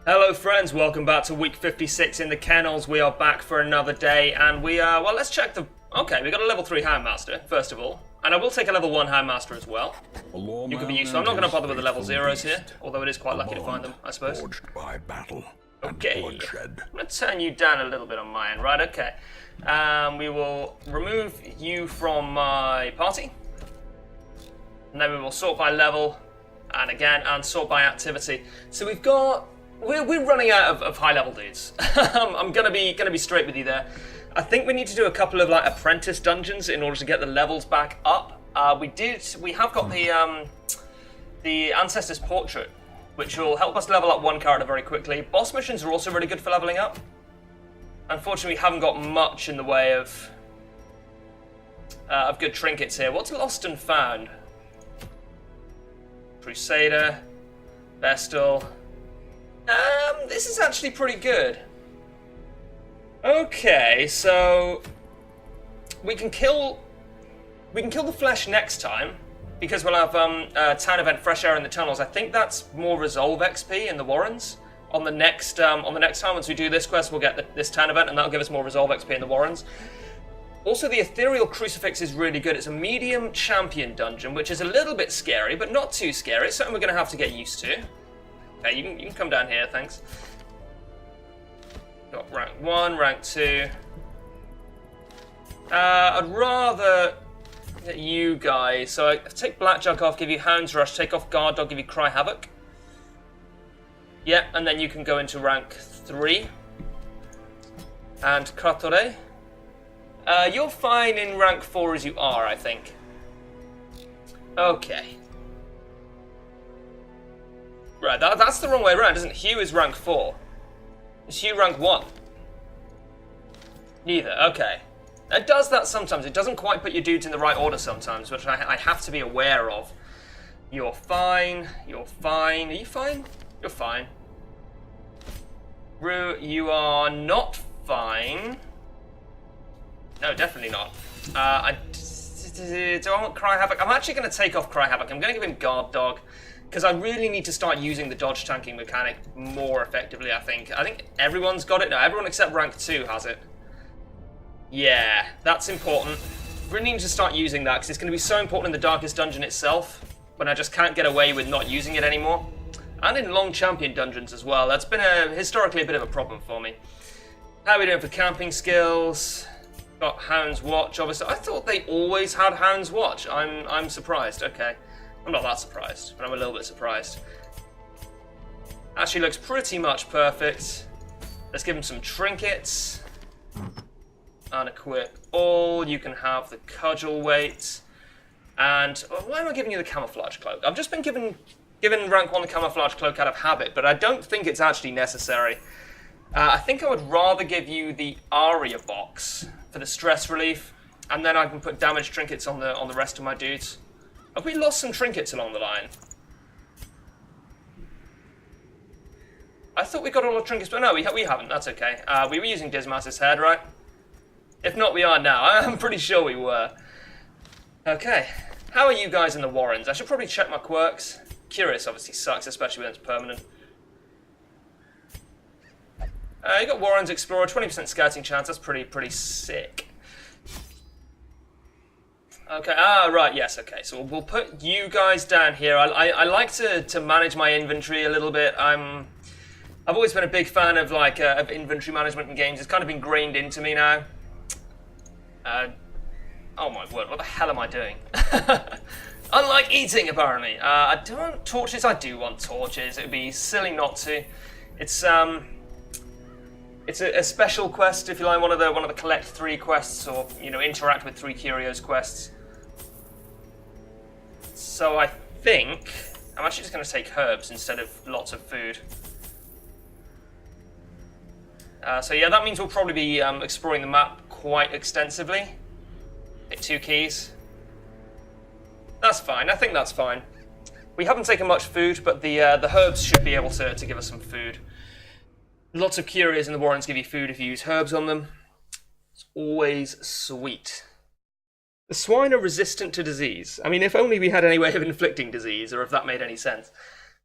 Hello friends, welcome back to week 56 in the kennels. We are back for another day and we are, well, let's check the... Okay, we got a level 3 Houndmaster, first of all. And I will take a level 1 Houndmaster as well. You could be useful. I'm not going to bother with the level 0s here, although it is quite lucky to find them, I suppose. Forged by battle and Okay, bloodshed. I'm going to turn you down a little bit on my end, right, okay. We will remove you from my party. And then we will sort by level, and again, and sort by activity. So we've got... We're running out of high-level dudes. I'm gonna be straight with you there. I think we need to do a couple of like apprentice dungeons in order to get the levels back up. We have got the Ancestor's Portrait, which will help us level up one character very quickly. Boss missions are also really good for leveling up. Unfortunately, we haven't got much in the way of good trinkets here. What's lost and found? Crusader, Vestal. This is actually pretty good. Okay, so we can kill the flesh next time because we'll have town event Fresh Air in the Tunnels. I think that's more resolve XP in the Warrens. On the next time, once we do this quest, we'll get this town event, and that'll give us more resolve XP in the Warrens. Also, the Ethereal Crucifix is really good. It's a medium champion dungeon, which is a little bit scary, but not too scary. It's something we're going to have to get used to. Okay, you can come down here, thanks. Got rank 1, rank 2. I'd rather get you guys. So I take Blackjack off, give you Hound's Rush, take off Guard Dog, give you Cry Havoc. Yeah, and then you can go into rank 3. And Kratore. You're fine in rank 4 as you are, I think. Okay. Right, that's the wrong way around, isn't it? Hugh is rank 4. Is Hugh rank 1? Neither, okay. It does that sometimes. It doesn't quite put your dudes in the right order sometimes, which I have to be aware of. You're fine. You're fine. Are you fine? You're fine. Rue, you are not fine. No, definitely not. Do I want Cry Havoc? I'm actually going to take off Cry Havoc. I'm going to give him Guard Dog. Because I really need to start using the dodge tanking mechanic more effectively, I think. I think everyone's got it now. Everyone except rank 2 has it. Yeah, that's important. Really need to start using that because it's going to be so important in the Darkest Dungeon itself when I just can't get away with not using it anymore. And in long champion dungeons as well. That's been historically a bit of a problem for me. How are we doing for camping skills? Got Hound's Watch, obviously. I thought they always had Hound's Watch. I'm surprised. Okay. I'm not that surprised, but I'm a little bit surprised. Actually looks pretty much perfect. Let's give him some trinkets. Unequip all. You can have the cudgel weight. And why am I giving you the camouflage cloak? I've just been given rank 1 the camouflage cloak out of habit, but I don't think it's actually necessary. I think I would rather give you the Aria box for the stress relief, and then I can put damage trinkets on the rest of my dudes. Have we lost some trinkets along the line? I thought we got all the trinkets, but no, we haven't. That's okay. We were using Dismas' head, right? If not, we are now. I'm pretty sure we were. Okay. How are you guys in the Warrens? I should probably check my quirks. Curious obviously sucks, especially when it's permanent. You got Warrens Explorer, 20% scouting chance. That's pretty sick. Okay, right, yes, okay. So we'll put you guys down here. I like to manage my inventory a little bit. I've always been a big fan of of inventory management in games. It's kind of ingrained into me now. Oh my word, what the hell am I doing? Unlike eating, apparently. I don't want torches. I do want torches. It would be silly not to. It's a special quest, if you like, one of the collect 3 quests, or interact with 3 curios quests. So I think I'm actually just going to take herbs instead of lots of food. So yeah, that means we'll probably be exploring the map quite extensively. Hit 2 keys. That's fine. I think that's fine. We haven't taken much food, but the herbs should be able to give us some food. Lots of curios in the Warrens give you food if you use herbs on them. It's always sweet. The swine are resistant to disease. I mean, if only we had any way of inflicting disease, or if that made any sense.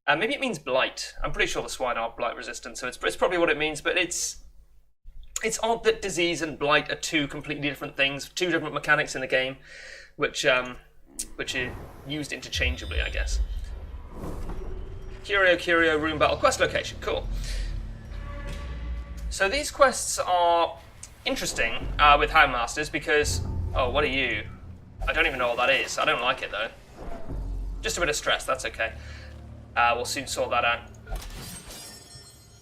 Maybe it means blight. I'm pretty sure the swine are blight resistant, so it's probably what it means, but it's odd that disease and blight are two completely different things, two different mechanics in the game, which are used interchangeably, I guess. Curio, room battle, quest location, cool. So these quests are interesting with Houndmasters because, oh, what are you? I don't even know what that is. I don't like it though. Just a bit of stress, that's okay. We'll soon sort that out.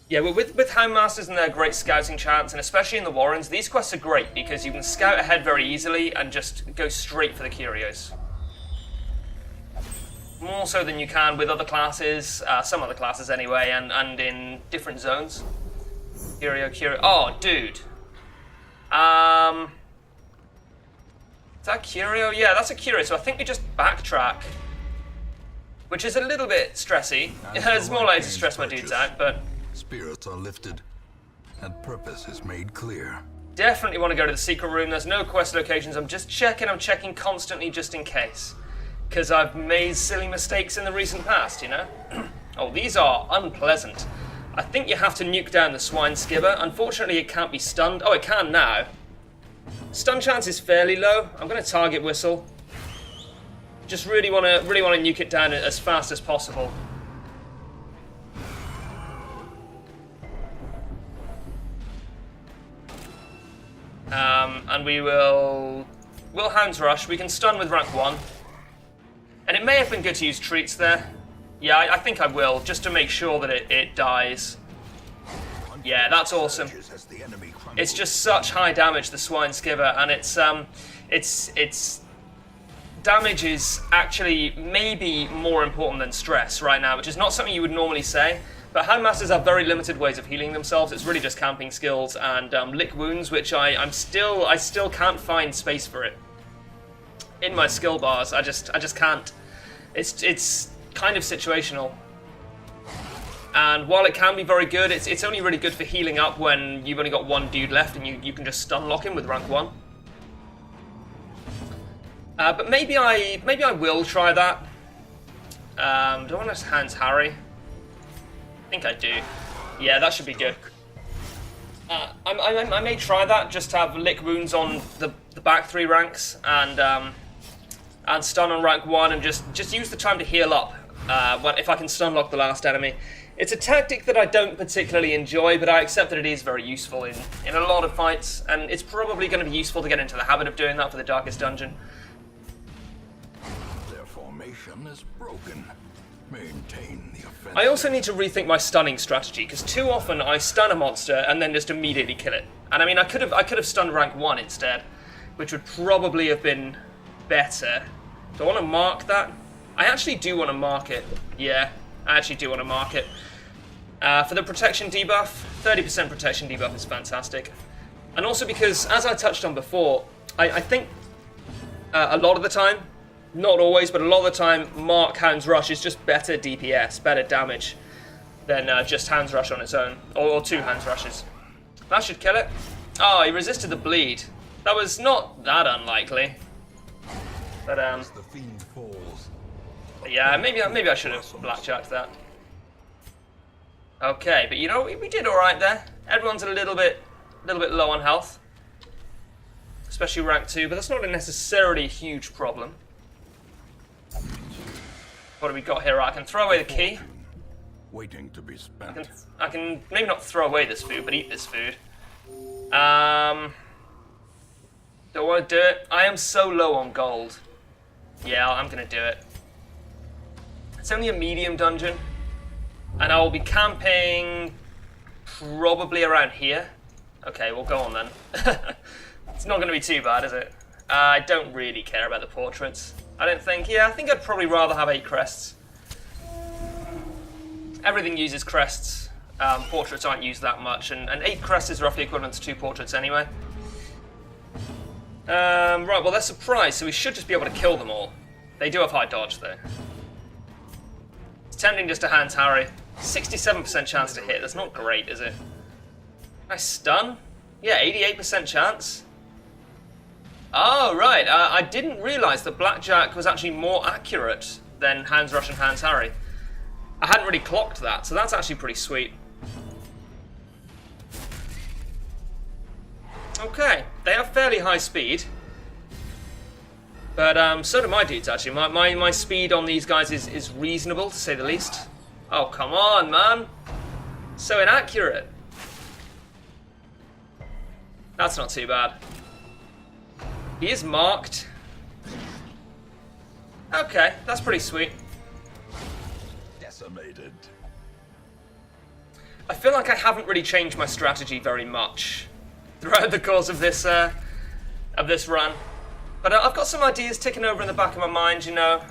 Yeah, well, with Houndmasters and their great scouting chance, and especially in the Warrens, these quests are great because you can scout ahead very easily and just go straight for the curios. More so than you can with other classes, some other classes anyway, and in different zones. Curio. Oh, dude. Is that Curio? Yeah, that's a Curio, so I think we just backtrack. Which is a little bit stressy. It's more likely to stress my dudes out, but... Spirits are lifted, and purpose is made clear. Definitely want to go to the secret room. There's no quest locations. I'm just checking. I'm checking constantly just in case. Because I've made silly mistakes in the recent past, you know? Oh, these are unpleasant. I think you have to nuke down the swine skibber. Unfortunately, it can't be stunned. Oh, it can now. Stun chance is fairly low. I'm going to target whistle. Just really want to nuke it down as fast as possible. And we'll Hound's Rush. We can stun with rank 1. And it may have been good to use treats there. Yeah, I think I will, just to make sure that it dies. Yeah, that's awesome. It's just such high damage, the swine skibber, and its damage is actually maybe more important than stress right now, which is not something you would normally say. But Houndmasters have very limited ways of healing themselves. It's really just camping skills and lick wounds, which I still can't find space for it in my skill bars. I just can't. It's kind of situational. And while it can be very good, it's only really good for healing up when you've only got one dude left and you can just stun lock him with rank 1. But maybe I will try that. Do I want to Hound's Harry? I think I do. Yeah, that should be good. I may try that, just to have lick wounds on the back 3 ranks and stun on rank 1 and just use the time to heal up if I can stun lock the last enemy. It's a tactic that I don't particularly enjoy, but I accept that it is very useful in a lot of fights, and it's probably going to be useful to get into the habit of doing that for the Darkest Dungeon. Their formation is broken. Maintain the offensive. I also need to rethink my stunning strategy, because too often I stun a monster and then just immediately kill it. And I mean, I could have stunned rank 1 instead, which would probably have been better. Do I want to mark that? I actually do want to mark it. Yeah, I actually do want to mark it. For the protection debuff, 30% protection debuff is fantastic. And also because, as I touched on before, I think a lot of the time, not always, but a lot of the time, mark Hound's Rush is just better DPS, better damage than just Hound's Rush on its own, or 2 Hound's Rushes. That should kill it. Oh, he resisted the bleed. That was not that unlikely. But The fiend falls. yeah, maybe I should have blackjacked that. Okay, but you know, we did all right there. Everyone's a little bit low on health, especially rank 2, but that's not a necessarily huge problem. What do we got here? I can throw away the key. Waiting to be spent. I can maybe not throw away this food, but eat this food. Do I want to do it? I am so low on gold. Yeah, I'm gonna do it. It's only a medium dungeon, and I will be camping probably around here. Okay, we'll go on then. It's not gonna be too bad, is it? I don't really care about the portraits. I don't think. Yeah, I think I'd probably rather have 8 crests. Everything uses crests. Portraits aren't used that much, and 8 crests is roughly equivalent to 2 portraits anyway. Right, well, they're surprised, so we should just be able to kill them all. They do have high dodge, though. It's tempting just to Hound's Harry. 67% chance to hit. That's not great, is it? Nice stun? Yeah, 88% chance. Oh, right. I didn't realise that Blackjack was actually more accurate than Hound's Rush and Hound's Harry. I hadn't really clocked that, so that's actually pretty sweet. Okay, they have fairly high speed. But so do my dudes, actually. My speed on these guys is reasonable, to say the least. Oh, come on, man. So inaccurate. That's not too bad. He is marked. Okay, that's pretty sweet. Decimated. I feel like I haven't really changed my strategy very much throughout the course of this run. But I've got some ideas ticking over in the back of my mind, you know.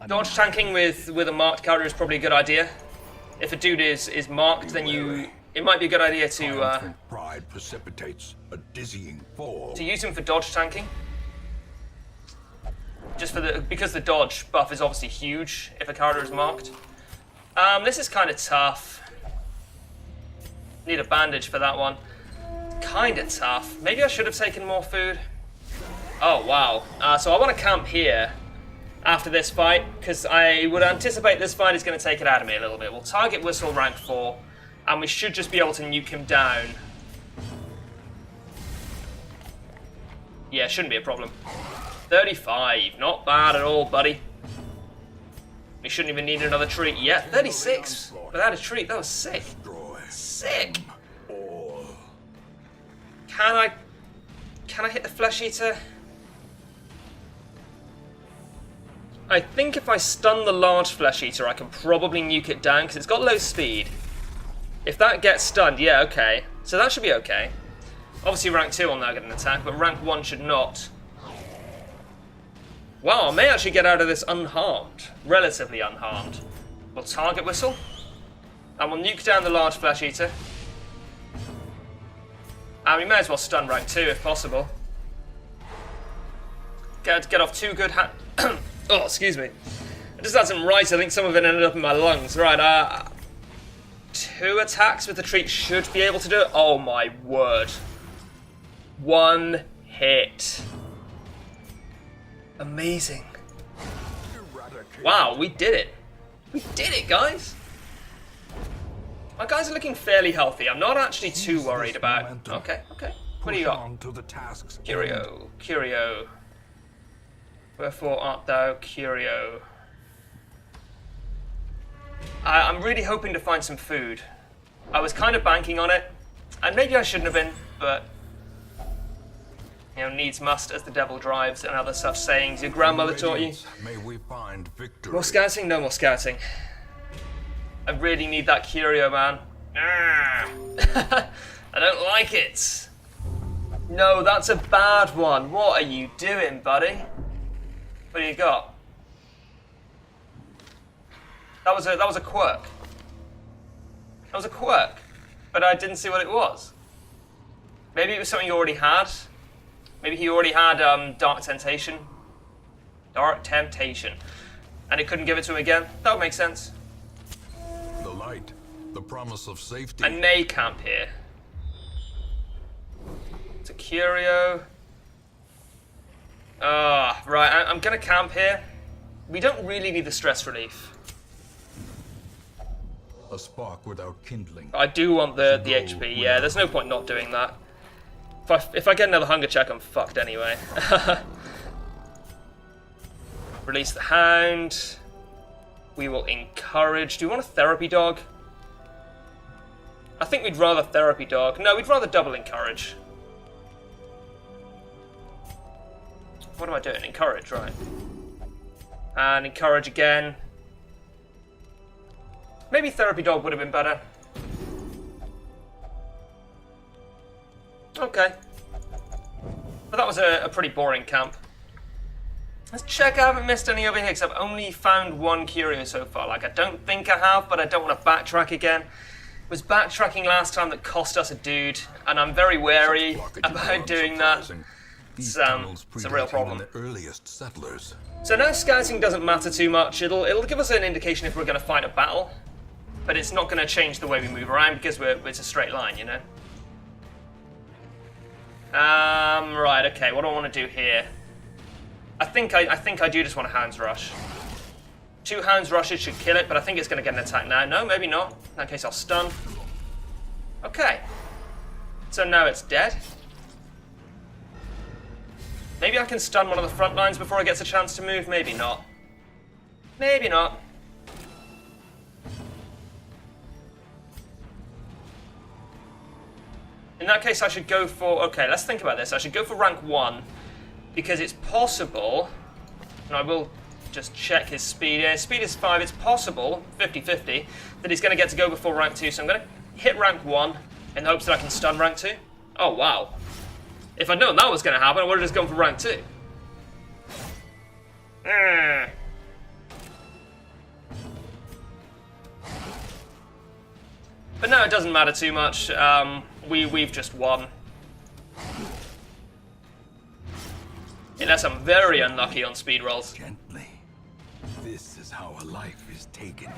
Dodge tanking with a marked character is probably a good idea. If a dude is marked, then it might be a good idea to pride precipitates a dizzying fall. to use him for dodge tanking. Just because the dodge buff is obviously huge if a character is marked. This is kind of tough. Need a bandage for that one. Kind of tough. Maybe I should have taken more food. Oh wow. So I want to camp here after this fight because I would anticipate this fight is going to take it out of me a little bit. We'll target Whistle rank 4 and we should just be able to nuke him down. Yeah, shouldn't be a problem. 35, not bad at all, buddy. We shouldn't even need another treat yet. 36 without a treat, that was sick. Sick. Can I hit the Flesh Eater? I think if I stun the large Flesh Eater, I can probably nuke it down because it's got low speed. If that gets stunned, yeah, okay. So that should be okay. Obviously rank 2 will now get an attack, but rank 1 should not. Wow, I may actually get out of this unharmed. Relatively unharmed. We'll target Whistle. And we'll nuke down the large Flesh Eater. And we may as well stun rank 2 if possible. Get off 2 good oh, excuse me. I just had some rice, I think some of it ended up in my lungs. Right, 2 attacks with the treat should be able to do it. Oh my word. 1 hit. Amazing. Wow, we did it. We did it, guys. My guys are looking fairly healthy. I'm not actually too worried about... Okay. What do you got? Curio. Wherefore art thou, Curio? I'm really hoping to find some food. I was kind of banking on it. And maybe I shouldn't have been, but... You know, needs must as the devil drives and other such sayings your grandmother taught you. May we find victory. More scouting? No more scouting. I really need that Curio, man. I don't like it. No, that's a bad one. What are you doing, buddy? What do you got? That was a quirk. That was a quirk. But I didn't see what it was. Maybe it was something you already had. Maybe he already had Dark Temptation. Dark Temptation. And it couldn't give it to him again. That would make sense. The light, the promise of safety. I may camp here. It's a Curio. Right, I'm gonna camp here. We don't really need the stress relief. A spark without kindling. I do want the HP, yeah, there's no point not doing that. If I get another hunger check, I'm fucked anyway. Release the Hound. We will encourage. Do we want a therapy dog? I think we'd rather therapy dog. No, we'd rather double encourage. What am I doing? Encourage, right. And encourage again. Maybe therapy dog would have been better. Okay. But that was a pretty boring camp. Let's check I haven't missed any over here, because I've only found 1 Curio so far. Like, I don't think I have, but I don't want to backtrack again. It was backtracking last time that cost us a dude, and I'm very wary about doing that. It's a real problem. The earliest settlers. So now scouting doesn't matter too much. It'll give us an indication if we're going to fight a battle, but it's not going to change the way we move around because it's a straight line, you know. Right, okay, what do I want to do here? I think I do just want a Hound's Rush. 2 Hounds rushes should kill it, but I think it's going to get an attack now. No, maybe not. In that case, I'll stun. Okay. So now it's dead. Maybe I can stun one of the front lines before it gets a chance to move. Maybe not. Maybe not. In that case, I should go for... Okay, let's think about this. I should go for rank 1, because it's possible... And I will just check his speed. Yeah, his speed is 5. It's possible, 50-50, that he's going to get to go before rank 2. So I'm going to hit rank 1 in the hopes that I can stun rank 2. Oh, wow. If I'd known that was going to happen, I would have just gone for rank 2. But no, it doesn't matter too much. We've just won. Unless I'm very unlucky on speed rolls. Gently. This is how a life is taken.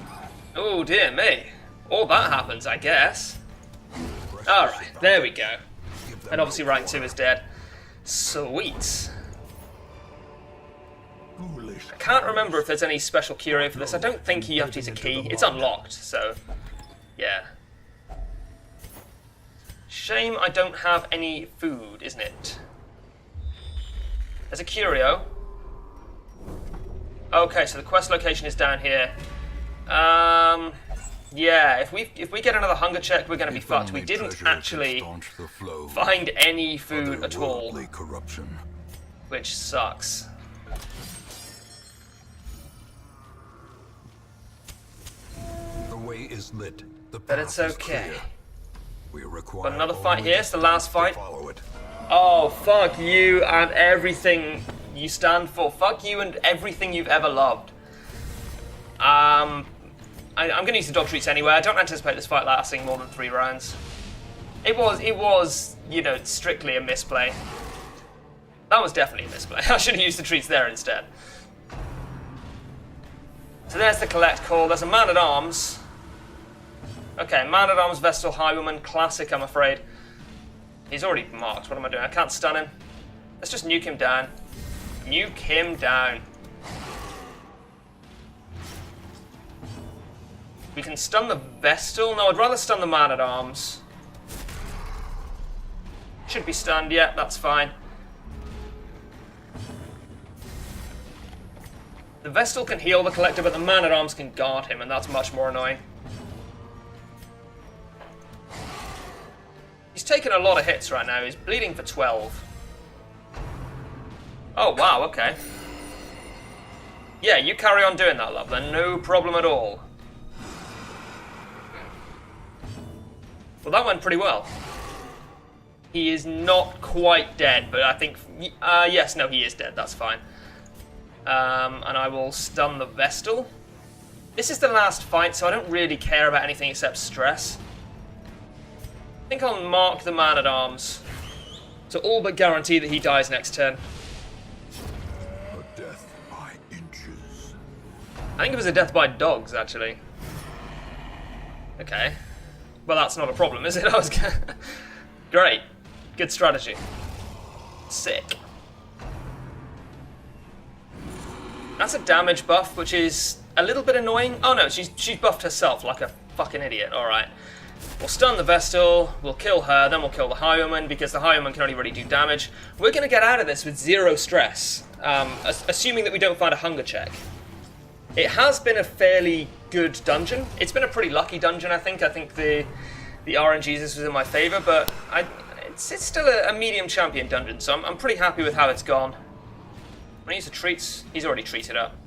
Oh dear me. All that happens, I guess. Alright, there we go. And obviously rank 2 is dead. Sweet. I can't remember if there's any special curio for this. I don't think you have to use a key. It's unlocked, so... Yeah. Shame I don't have any food, isn't it? There's a curio. Okay, so the quest location is down here. Yeah, if we get another hunger check, we're going to be fucked. We didn't actually find any food at all, which sucks. The way is lit. But it's okay. We require Got another fight here. It's the last fight. Follow it. Oh, fuck you and everything you stand for. Fuck you and everything you've ever loved. I'm going to use the dog treats anyway. I don't anticipate this fight lasting more than 3 rounds. It was, you know, strictly a misplay. That was definitely a misplay. I should have used the treats there instead. So there's the collect call. There's a man-at-arms. Okay, man-at-arms, Vestal, Highwayman, classic, I'm afraid. He's already marked. What am I doing? I can't stun him. Let's just nuke him down. Nuke him down. We can stun the Vestal. No, I'd rather stun the man-at-arms. Should be stunned. Yeah, that's fine. The Vestal can heal the Collector, but the man-at-arms can guard him, and that's much more annoying. He's taking a lot of hits right now. He's bleeding for 12. Oh, wow, okay. Yeah, you carry on doing that, love, then. No problem at all. Well, that went pretty well. He is not quite dead, but I think... yes, no, he is dead. That's fine. And I will stun the Vestal. This is the last fight, so I don't really care about anything except stress. I think I'll mark the man-at-arms to all but guarantee that he dies next turn. A death by inches. I think it was a death by dogs, actually. Okay. Well, that's not a problem, is it? I was Great. Good strategy. Sick. That's a damage buff, which is a little bit annoying. Oh no, she's buffed herself like a fucking idiot. Alright. We'll stun the Vestal, we'll kill her, then we'll kill the Highwayman, because the Highwayman can only really do damage. We're going to get out of this with 0 stress, assuming that we don't find a hunger check. It has been a fairly good dungeon. It's been a pretty lucky dungeon, I think. I think the RNGs was in my favour, but it's still a medium champion dungeon, so I'm pretty happy with how it's gone. When I use the treats, he's already treated up.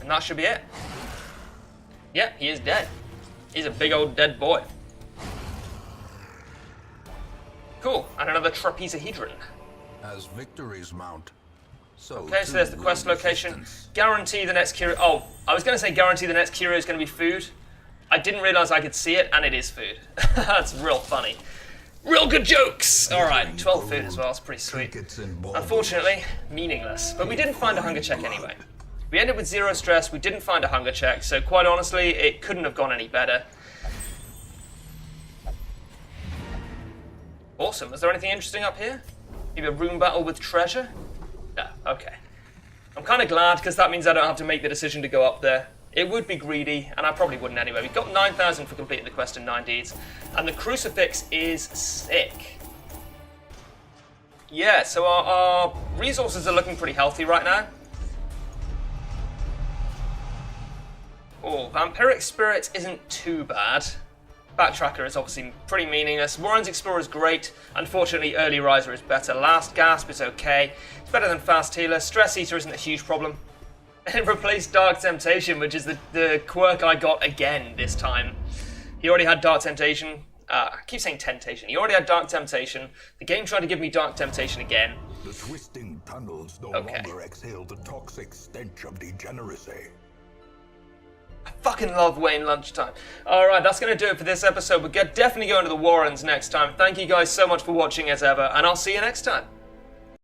And that should be it. Yeah, he is dead. He's a big old dead boy. Cool, and another trapezahedron. As victories mount, so okay, so there's the quest location. Guarantee the next curio. Oh, I was going to say guarantee the next curio is going to be food. I didn't realise I could see it, and it is food. That's real funny. Real good jokes! Alright, 12 food as well, it's pretty sweet. Unfortunately, meaningless. But we didn't find a hunger check anyway. We ended with 0 stress, we didn't find a hunger check, so quite honestly, it couldn't have gone any better. Awesome. Is there anything interesting up here? Maybe a room battle with treasure? No. Okay. I'm kind of glad, because that means I don't have to make the decision to go up there. It would be greedy, and I probably wouldn't anyway. We've got 9,000 for completing the quest in 9 deeds, and the crucifix is sick. Yeah, so our resources are looking pretty healthy right now. Oh, Vampiric Spirit isn't too bad. Backtracker is obviously pretty meaningless. Warren's Explorer is great. Unfortunately, Early Riser is better. Last Gasp is okay. It's better than Fast Healer. Stress Eater isn't a huge problem. It replaced Dark Temptation, which is the quirk I got again this time. He already had Dark Temptation. I keep saying Temptation. He already had Dark Temptation. The game tried to give me Dark Temptation again. The twisting tunnels no longer exhale the toxic stench of degeneracy. I fucking love Wayne Lunchtime. Alright, that's going to do it for this episode. We're definitely going to the Warrens next time. Thank you guys so much for watching as ever, and I'll see you next time.